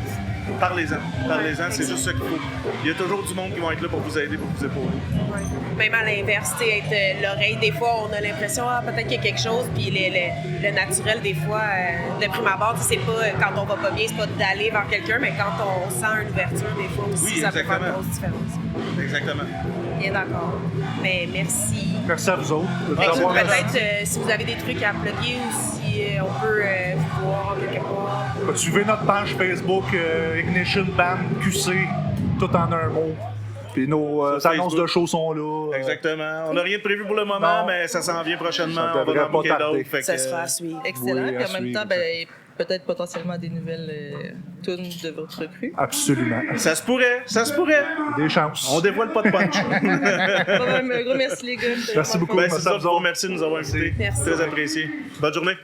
parlez-en. Parlez-en, c'est juste ça qu'il faut. Il y a toujours du monde qui va être là pour vous aider, pour vous épauler. Ouais. Même à l'inverse, tu sais, être l'oreille, des fois, on a l'impression, peut-être qu'il y a quelque chose, puis le naturel, des fois, de prime abord, c'est pas, quand on va pas bien, c'est pas d'aller vers quelqu'un, mais quand on sent une ouverture, des fois aussi, Oui, ça peut faire une exactement. grosse différence. Exactement. Bien d'accord. Mais merci. Merci à vous autres. de nous Fait que avoir- peut-être, si vous avez des trucs à plugger ou si on peut vous voir quelque part. Suivez notre page Facebook Ignition Band QC, tout en un mot. Puis nos Sur annonces Facebook. de shows sont là. Exactement. On n'a rien de prévu pour le moment, Non. mais ça s'en vient prochainement. Ça On va devrait en booker pas tarder. d'autres. Fait Ça que, sera à suivre. Excellent. Oui, Puis à en même suivre, temps, peut-être potentiellement des nouvelles tunes de votre cru. Absolument. Ça se pourrait. Des chances. On dévoile pas de punch. Un gros merci les gars. Merci beaucoup. Ben, Merci c'est à ça, vous autres. merci de nous avoir invités. Merci. Très apprécié. Bonne journée.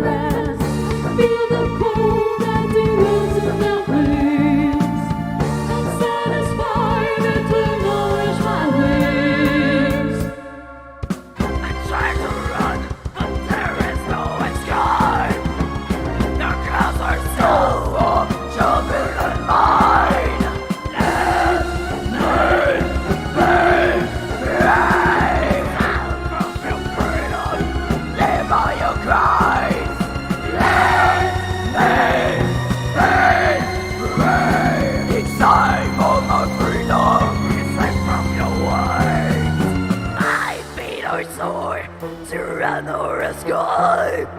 rest. Feel the cold that erodes in their wings. I'm satisfied it will nourish my wings. I try to run, but there is no escape. The clouds are so warm, jumping in mine. Let me be brave. From your freedom, live by your cries. Let me be brave. It's time for my freedom, escape from your ways. My feet are sore to run or escape.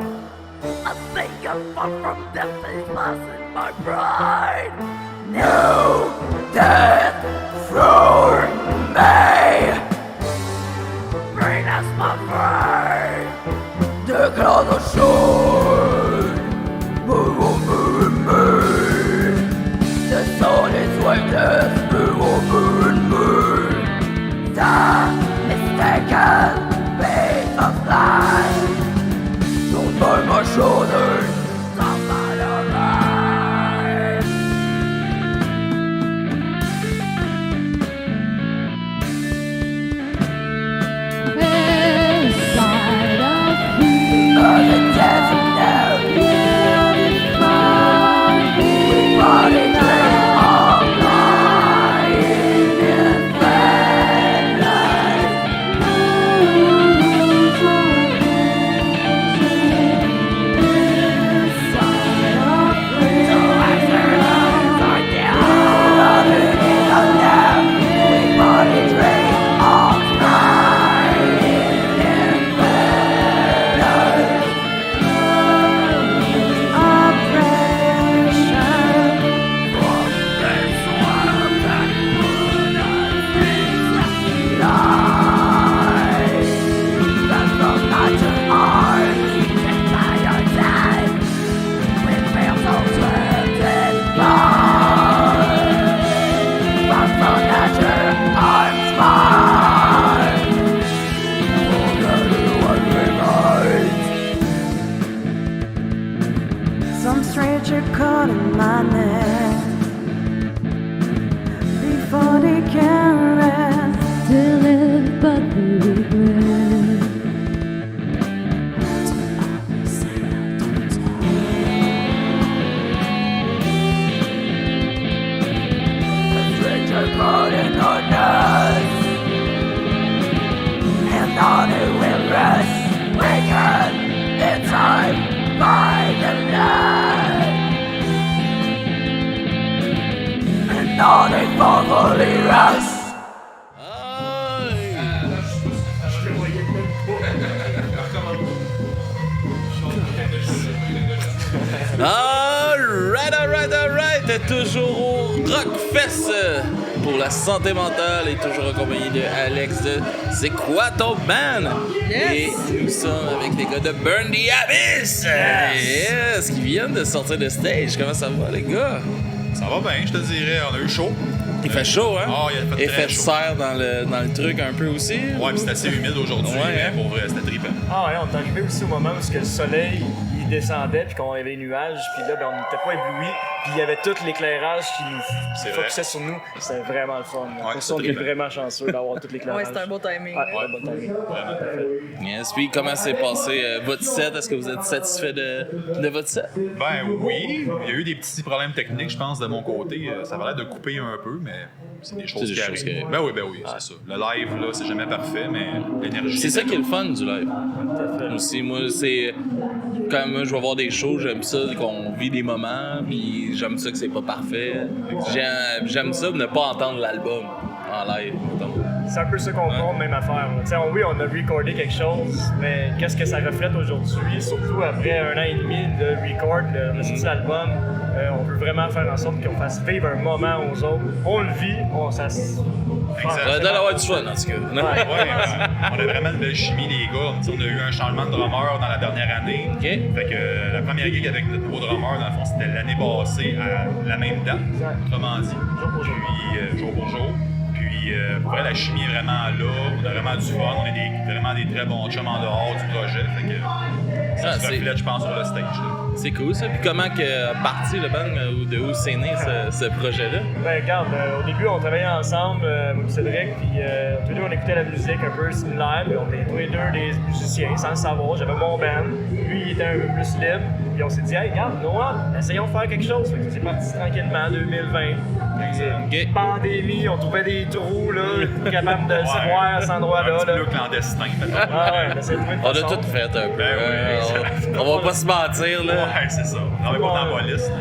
I think I'm far from death is passing my pride. No death for me. Bring us my pride. The clouds are short. Move over me. The sun is weightless. Move over me. The mistaken pace of life. Don't burn my shoulders. Somebody alive. Inside of me, the desert now. We brought it all lying in Some stranger caught in my net before they can rest. Still live but the regret. A stranger caught in our net, and on it will rest. Waken in time by the night, and on it formally rest. Alright, toujours au Rockfest pour la santé mentale et toujours accompagné de Alex de C'est quoi ton band? Yes. Et nous sommes avec les gars de Burn the Abyss! Yes! Qui viennent de sortir de stage. Comment ça va, les gars? Ça va bien, je te dirais. On a eu chaud. Il fait chaud, hein? Ah, il a fait Effet très de chaud. serre dans le truc un peu aussi. Ouais, puis c'est assez humide aujourd'hui, Ouais, mais hein? pour vrai, c'était trippant. Ah ouais, on est arrivé aussi au moment où le soleil il descendait puis qu'on avait les nuages puis là ben, on n'était pas éblouis puis il y avait tout l'éclairage qui nous focusait sur nous. C'était vraiment le fun. Pour ça, on est vraiment chanceux d'avoir tout l'éclairage. Ouais, c'était un beau timing. Ouais, bon timing. Vraiment parfait. Yes. Puis comment s'est passé votre set? Est-ce que vous êtes satisfait de votre set? Ben oui, il y a eu des petits problèmes techniques, je pense, de mon côté. Ça va l'air de couper un peu, mais c'est des choses C'est des qui choses arrivent. qui Ben oui, c'est ça. Le live, là, c'est jamais parfait, mais l'énergie... C'est ça qui est le fun du live. Aussi, moi, c'est... Quand moi, je vais voir des shows, j'aime ça qu'on vit des moments, puis j'aime ça que c'est pas parfait. J'aime ça de ne pas entendre l'album en live, mettons. C'est un peu ce qu'on compte, même affaire. Oui, on a recordé quelque chose, mais qu'est-ce que ça reflète aujourd'hui, surtout après 1 an et demi de record, on a sorti l'album, on veut vraiment faire en sorte qu'on fasse vivre un moment aux autres. On le vit, ça se... Ça va d'avoir du fun, en tout cas. Ouais, on a vraiment une belle chimie, les gars. On a eu un changement de drummer dans la dernière année. Okay. Fait que la première gig avec notre nouveau drummer, dans le fond, c'était l'année passée à la même date, autrement dit. Puis, jour pour jour. Puis, pour vrai, la chimie est vraiment là. On a vraiment du fun. On est vraiment des très bons chums en dehors du projet. Fait que ça se reflète, je pense, sur le stage. Là. C'est cool ça. Puis comment que parti le band ou de où c'est né ce projet-là? Ben regarde, au début on travaillait ensemble, moi et Cédric, puis tous les deux on écoutait la musique un peu similaire, mais on était tous les deux des musiciens sans le savoir. J'avais mon band, lui il était un peu plus libre, puis on s'est dit, hey regarde, Noah, essayons de faire quelque chose. Fait que c'est parti tranquillement, 2020. Okay. Pandémie, on trouvait des trous, là, pas capable de se voir à cet endroit-là. Un petit peu clandestin, mettons. Ah ouais, on essaie de trouver une On a façon. tout fait un peu. Ben oui, on va pas se mentir là. Ouais, c'est ça. On n'avait pas dans la liste.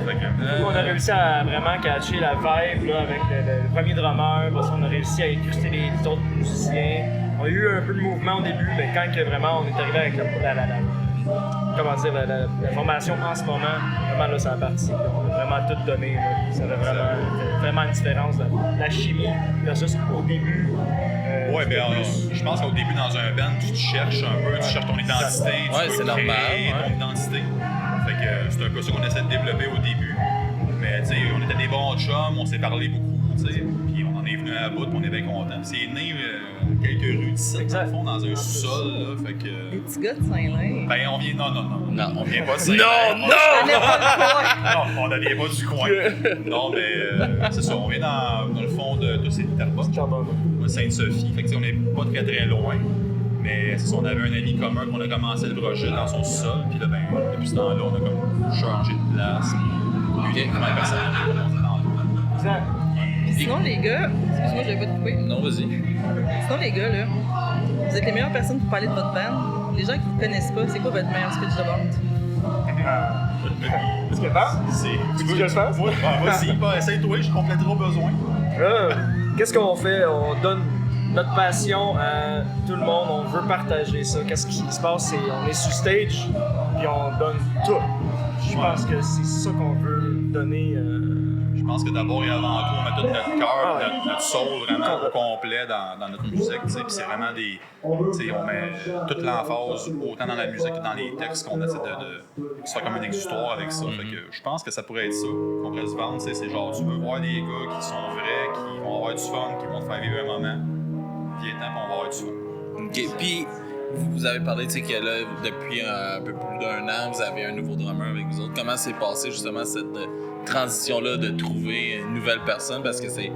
On a réussi à vraiment catcher la vibe là, avec le premier drummer. Parce qu'on a réussi à incruster les autres musiciens. On a eu un peu de mouvement au début, mais quand que vraiment on est arrivé avec la formation en ce moment, vraiment là, ça a parti. On a vraiment tout donné. Là. Ça a vraiment une différence. La chimie versus au début. Ouais, mais je pense qu'au début, dans un band, tu te cherches un peu, tu cherches ton identité, Ouais, tu c'est peux normal, créer ton identité. Fait que c'est un peu ça qu'on essaie de développer au début. Mais tu sais, on était des bons chums, on s'est parlé beaucoup, tu sais, puis on en est venu à bout, puis on est bien contents. C'est né quelques rues d'ici, dans le fond, dans un sous-sol, là, fait que... Les petits gars de Saint-Lin. Ben, on vient... Non, on vient pas de ça. Non! Non, on ne vient pas du coin. Non, mais c'est ça, on vient dans le fond de Terrebonne. Sainte-Sophie, fait que on n'est pas très très loin. Mais c'est ça, on avait un ami commun qu'on a commencé le projet dans son sol, puis là, ben, depuis ce temps-là, on a comme changé de place. Puis, première personne, Exact. Puis sinon, les gars, excuse-moi, je vais pas te couper. Non, vas-y. Sinon, les gars, là, vous êtes les meilleures personnes pour parler de votre band. Les gens qui ne vous connaissent pas, c'est quoi votre meilleur speech de vente? Est-ce que tu veux que je le fasse? Ouais, vas-y, essaye-toi, je compléterai au besoin. Qu'est-ce qu'on fait? On donne notre passion à tout le monde, on veut partager ça. Qu'est-ce qui se passe? C'est on est sur stage, puis on donne tout. Je pense que c'est ça qu'on veut donner. Je pense que d'abord et avant tout, on met tout notre cœur, notre soul vraiment au complet dans notre musique. Puis c'est vraiment des. On met toute l'emphase, autant dans la musique que dans les textes, qu'on essaie de se faire comme une exutoire avec ça. Fait que je pense que ça pourrait être ça qu'on pourrait se vendre. C'est genre, tu veux voir des gars qui sont vrais, qui vont avoir du fun, qui vont te faire vivre un moment. Puis on va avoir du fun. OK. Puis, vous avez parlé, tu sais, que là, depuis un peu plus d'un an, vous avez un nouveau drummer avec vous autres. Comment s'est passé justement cette transition-là de trouver une nouvelle personne? Parce que c'est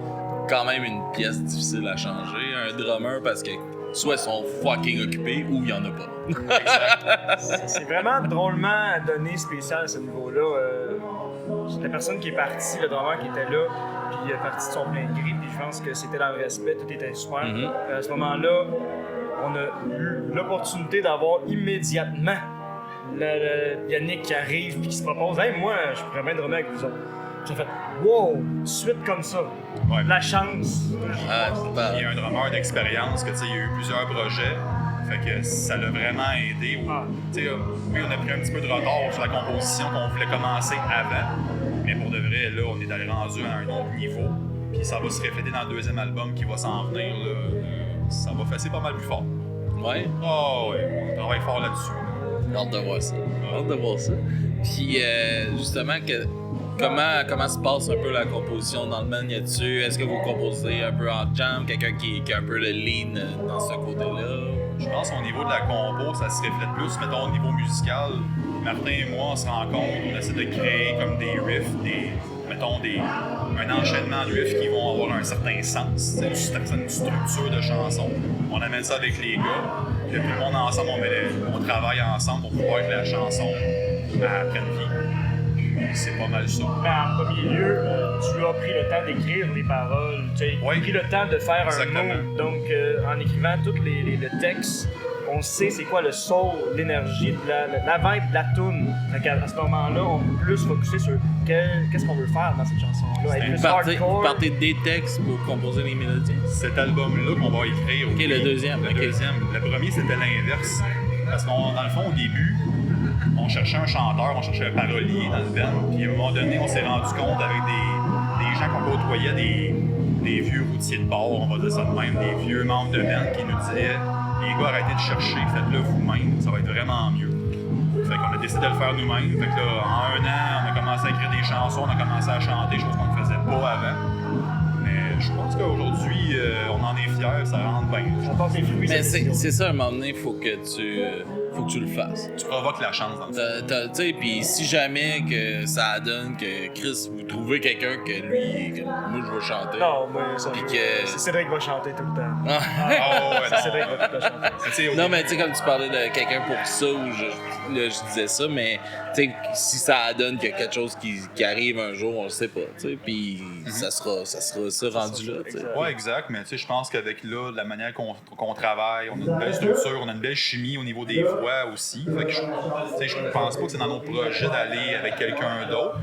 quand même une pièce difficile à changer. Un drummer, parce que soit ils sont fucking occupés ou il y en a pas. C'est vraiment drôlement donné spécial à ce niveau-là. La personne qui est partie, le drummer qui était là, puis il est parti de son plein gré, puis je pense que c'était dans le respect, tout était super. À ce moment-là, on a eu l'opportunité d'avoir immédiatement Yannick qui arrive puis qui se propose « Hey, moi, je pourrais bien drummer avec vous autres. » J'ai fait « Wow! » Suite comme ça. Ouais. La chance. Il y a un drummer d'expérience, que il y a eu plusieurs projets. Fait que ça l'a vraiment aidé. Oui, on a pris un petit peu de retard sur la composition qu'on voulait commencer avant. Mais pour de vrai, là, on est allé rendu à un autre niveau. Puis ça va se refléter dans le deuxième album qui va s'en venir. Là. Ça va fesser pas mal plus fort. Ouais? Oh, ouais, on travaille fort là-dessus. J'ai hâte de voir ça. J'ai hâte de voir ça. Puis, justement, comment se passe un peu la composition dans le band? Est-ce que vous composez un peu en jam? Quelqu'un qui a un peu le lead dans ce côté-là? Je pense qu'au niveau de la compo, ça se reflète plus, mettons, au niveau musical. Martin et moi, on se rencontre, on essaie de créer comme des riffs, un enchaînement de riffs qui vont avoir un certain sens, une structure de chanson. On amène ça avec les gars, puis tout le monde ensemble, on travaille ensemble pour pouvoir que la chanson prenne vie. C'est pas mal ça. Ben, en premier lieu, tu as pris le temps d'écrire les paroles, tu as pris le temps de faire un mot. Donc, en écrivant tous le texte, on sait c'est quoi le soul, l'énergie, la vibe de la toune. À ce moment-là, on peut plus focuser sur qu'est-ce qu'on veut faire dans cette chanson-là. Vous partez des textes pour composer les mélodies? Cet album-là qu'on va écrire. OK, le deuxième. Le premier, c'était l'inverse. Parce que dans le fond, au début, on cherchait un chanteur, on cherchait un parolier dans le band. Puis à un moment donné, on s'est rendu compte avec des gens qu'on côtoyait, des vieux routiers de bord, on va dire ça de même, des vieux membres de band qui nous disaient « Les gars, arrêtez de chercher, faites-le vous-même, ça va être vraiment mieux. » Fait qu'on a décidé de le faire nous-mêmes. Fait que là, en un an, on a commencé à écrire des chansons, on a commencé à chanter, chose qu'on ne faisait pas avant. Mais je pense qu'aujourd'hui, on en est fiers, ça rentre bien. Mais c'est ça, à un moment donné, il faut que faut que tu le fasses. Tu provoques la chance dans le fond. Tu sais, puis si jamais que ça donne que Chris, vous trouvez quelqu'un que lui, que moi je veux chanter. Non, moi, ça. Puis que. C'est Cédric qui va chanter tout le temps. Ah. Oh, ouais, C'est Cédric qui va tout le temps chanter. Non, mais tu sais, comme tu parlais de quelqu'un pour ça, ou je disais ça, mais tu sais, si ça donne qu'il y a quelque chose qui arrive un jour, on le sait pas, tu sais, puis ça sera ça rendu là, tu sais. Ouais, exact, mais tu sais, je pense qu'avec là, la manière qu'on travaille, on a une belle structure, on a une belle chimie au niveau des voix aussi. Fait que je pense pas que c'est dans nos projets d'aller avec quelqu'un d'autre.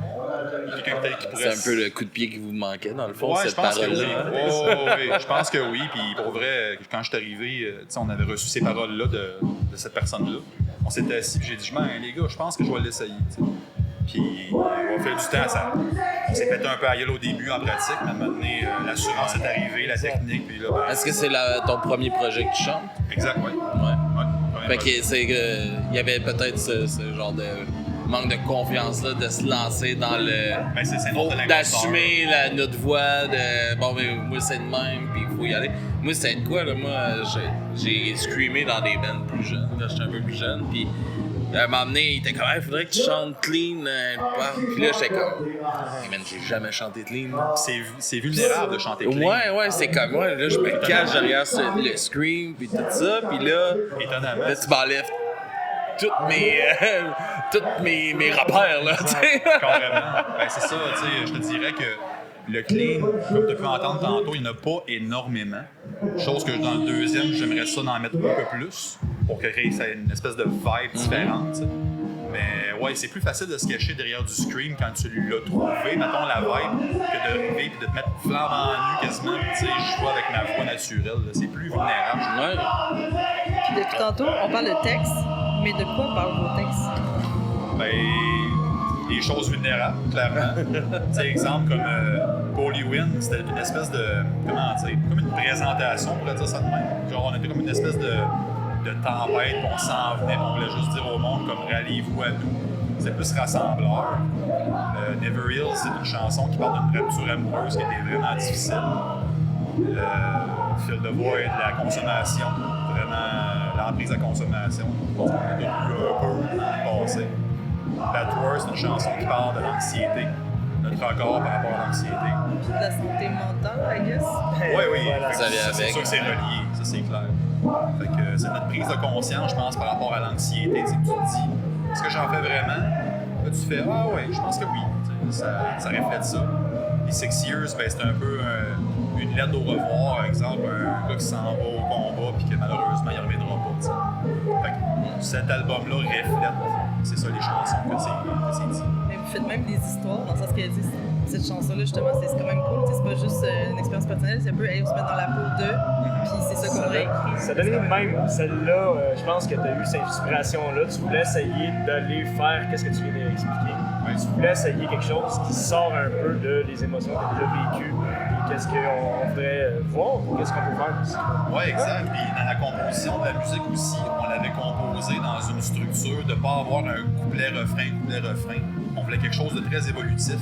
Quelqu'un peut-être qui pourrait. C'est un peu le coup de pied qui vous manquait, dans le fond, ouais, cette je pense que oui. parole-là. Oui, je pense que oui. Puis pour vrai, quand je suis arrivé, on avait reçu ces paroles-là de cette personne-là. On s'était assis, puis j'ai dit, les gars, je pense que je vais l'essayer. T'sais. Puis on a fait du temps, ça. On s'est pété un peu à gueule au début en pratique, mais maintenant, l'assurance est arrivée, la technique, puis là. Ben, est-ce que c'est ton premier projet que tu chantes? Exact, oui. Ouais. Fait que c'est il y avait peut-être ce genre de manque de confiance-là, de se lancer dans le. Ben, c'est d'assumer notre voix, de bon, mais moi c'est de même, puis il faut y aller. Moi, c'est de quoi, là? Moi, j'ai screamé dans des bands plus jeunes, quand j'étais un peu plus jeune, puis. À un moment donné, il était comme, il faudrait que tu chantes clean. Puis là, j'étais comme, hey man, j'ai jamais chanté clean. C'est vulnérable de chanter clean. Ouais, c'est comme, là, je me cache derrière le scream, puis tout ça. Puis là, tu m'enlèves toutes mes repères, là, tu sais. Carrément. Ben, c'est ça, tu sais, je te dirais que le clean, comme tu as pu entendre tantôt, il n'y en a pas énormément. Chose que dans le deuxième, j'aimerais ça en mettre un peu plus pour créer une espèce de vibe différente. Mais ouais, c'est plus facile de se cacher derrière du scream quand tu l'as trouvé, mettons la vibe, que d'arriver et de te mettre flambant nu quasiment. Tu sais, je joue avec ma voix naturelle. Là. C'est plus vulnérable. Ouais. Puis depuis tantôt, on parle de texte, mais de quoi parlent vos textes? Ben, des choses vulnérables, clairement. Tu sais, exemple comme Holy Wind, c'était une espèce de. Comment dire? Comme une présentation, on pourrait dire ça de même. Genre, on était comme une espèce de tempête, on s'en venait, on voulait juste dire au monde comme ralliez-vous à nous. C'est plus rassembleur. Never Heal, c'est une chanson qui parle d'une rupture amoureuse qui était vraiment difficile. Fil de voix et de la consommation, vraiment l'emprise à consommation. On a eu un peu dans le passé. Batwar, c'est une chanson qui parle de l'anxiété, notre record par rapport à l'anxiété. La santé mentale, I guess. Oui. Ça vient C'est avec. sûr que c'est relié, ça c'est clair. Fait que c'est notre prise de conscience, je pense, par rapport à l'anxiété. Tu te dis, est-ce que j'en fais vraiment? Là, tu fais, ah ouais, je pense que oui. Ça reflète ça. Les 6 Years, ben, c'est un peu une lettre au revoir, par exemple, un gars qui s'en va au combat puis que malheureusement il ne reviendra pas. T'sais. Fait que cet album-là reflète, c'est ça les chansons que c'est dit. Mais vous faites même des histoires, dans le sens que cette chanson-là, justement, c'est quand même cool. C'est pas juste une expérience personnelle, c'est un peu, on se met dans la peau d'eux, puis c'est ça qu'on a écrit. Ça donnait même celle-là, je pense que tu as eu cette inspiration-là. Tu voulais essayer d'aller faire qu'est-ce que tu viens d'expliquer. Ouais. Tu voulais essayer quelque chose qui sort un peu des émotions que tu as déjà vécues. Et qu'est-ce qu'on voudrait voir, qu'est-ce qu'on peut faire aussi. Oui, exact. Puis dans la composition de la musique aussi, on l'avait composé dans une structure de ne pas avoir un couplet-refrain. On voulait quelque chose de très évolutif.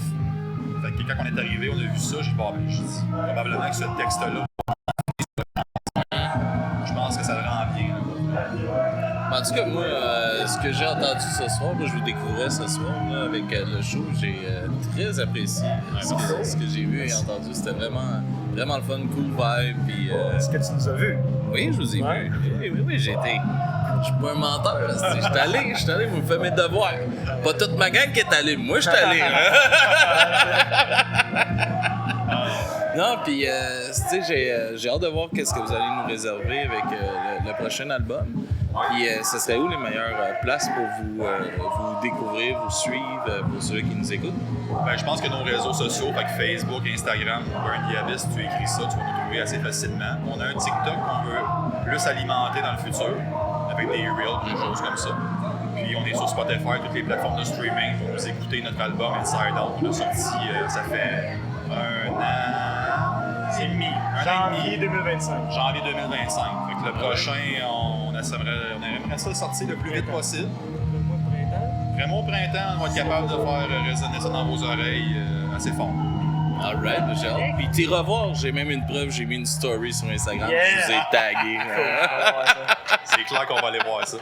Fait que quand on est arrivé, on a vu ça, j'ai dit, probablement que ce texte-là, je pense que ça le rend bien. En tout cas, moi, ce que j'ai entendu ce soir, moi, je vous découvrais ce soir là, avec le show, j'ai très apprécié ce que j'ai vu et entendu. C'était vraiment le fun, cool vibe. Puis, Est-ce que tu nous as vus? Oui, je vous ai vu. Oui, j'ai été. Je suis pas un menteur. Je suis allé, vous me faites mes devoirs. Pas toute ma gang qui est allée, moi je suis allé. Non, puis tu sais, j'ai hâte de voir qu'est-ce que vous allez nous réserver avec le prochain album. Puis ce serait où les meilleures places pour vous découvrir, vous suivre, pour ceux qui nous écoutent? Ben, je pense que nos réseaux sociaux, fait que Facebook, Instagram, Burn the Abyss, tu écris ça, tu vas nous trouver assez facilement. On a un TikTok qu'on veut plus alimenter dans le futur, avec des reels, des choses comme ça. Puis on est sur Spotify, toutes les plateformes de streaming pour nous écouter notre album Inside Out. On a sorti, ça fait 1 an et demi. Janvier 2025. Janvier 2025. Fait que le prochain, on aimerait ça sortir le plus vite possible. Vraiment au printemps, on va être capable de faire résonner ça dans vos oreilles assez fort. Alright, j'ai hâte. Puis t'y revoir, j'ai même une preuve, j'ai mis une story sur Instagram, Yeah! je vous ai tagué. C'est clair qu'on va aller voir ça.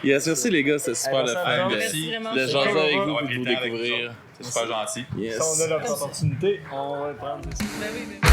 Yes, merci les gars, c'était super le merci à fun vous. de Merci vraiment. jaser avec vous Ouais, et de puis vous le temps avec découvrir. nous autres. C'est super gentil. Yes. Si on a l'opportunité, on va le prendre. Ben oui, ben oui.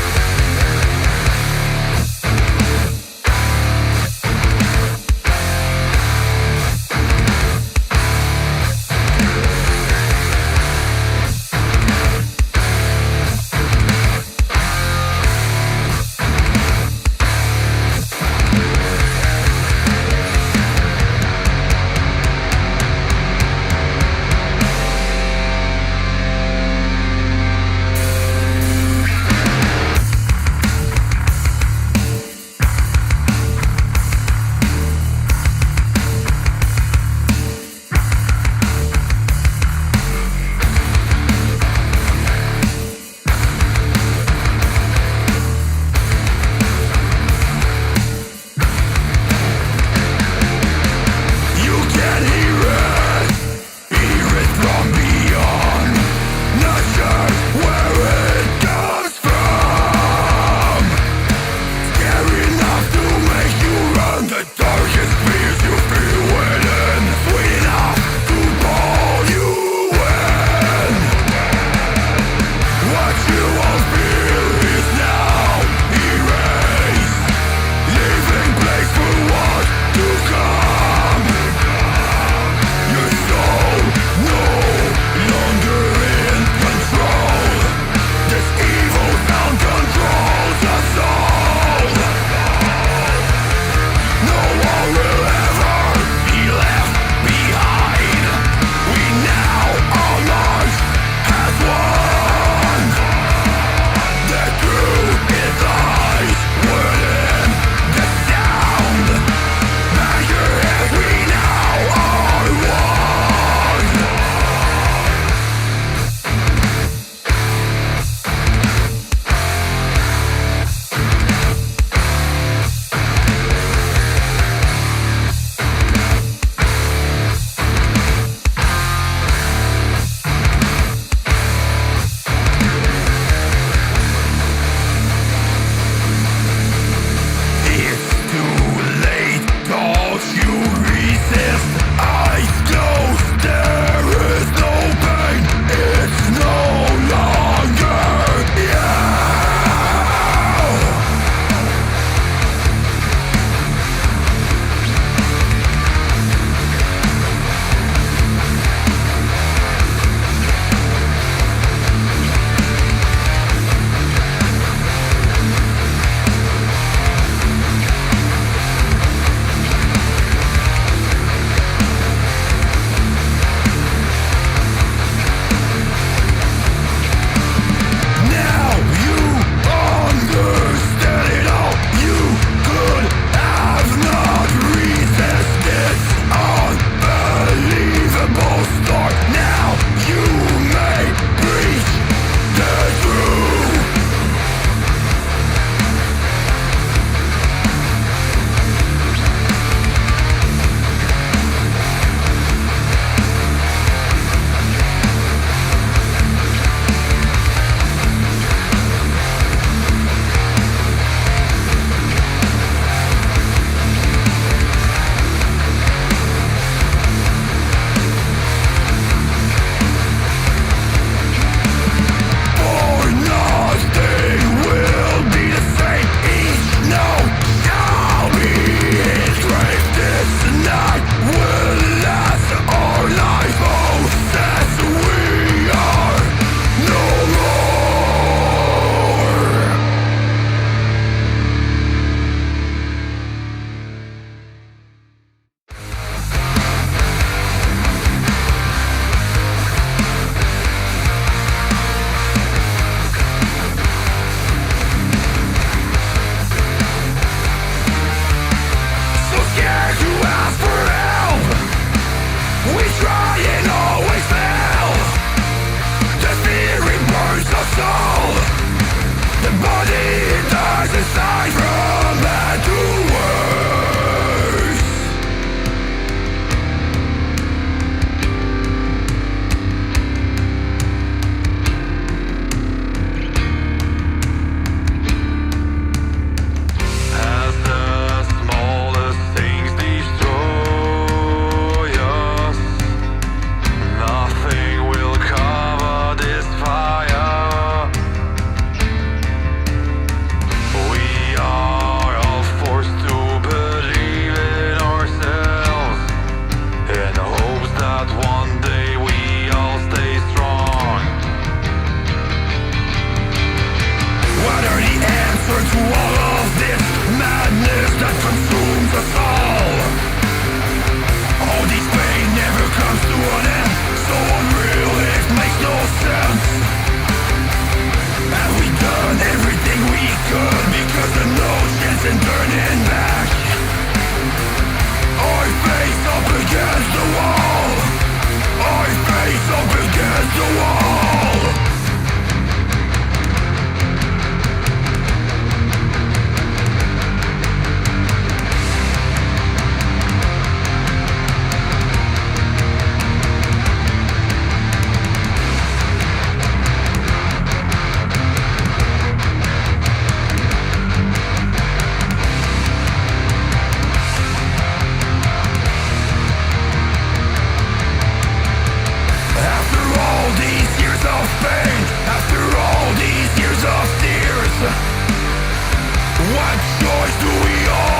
What choice do we all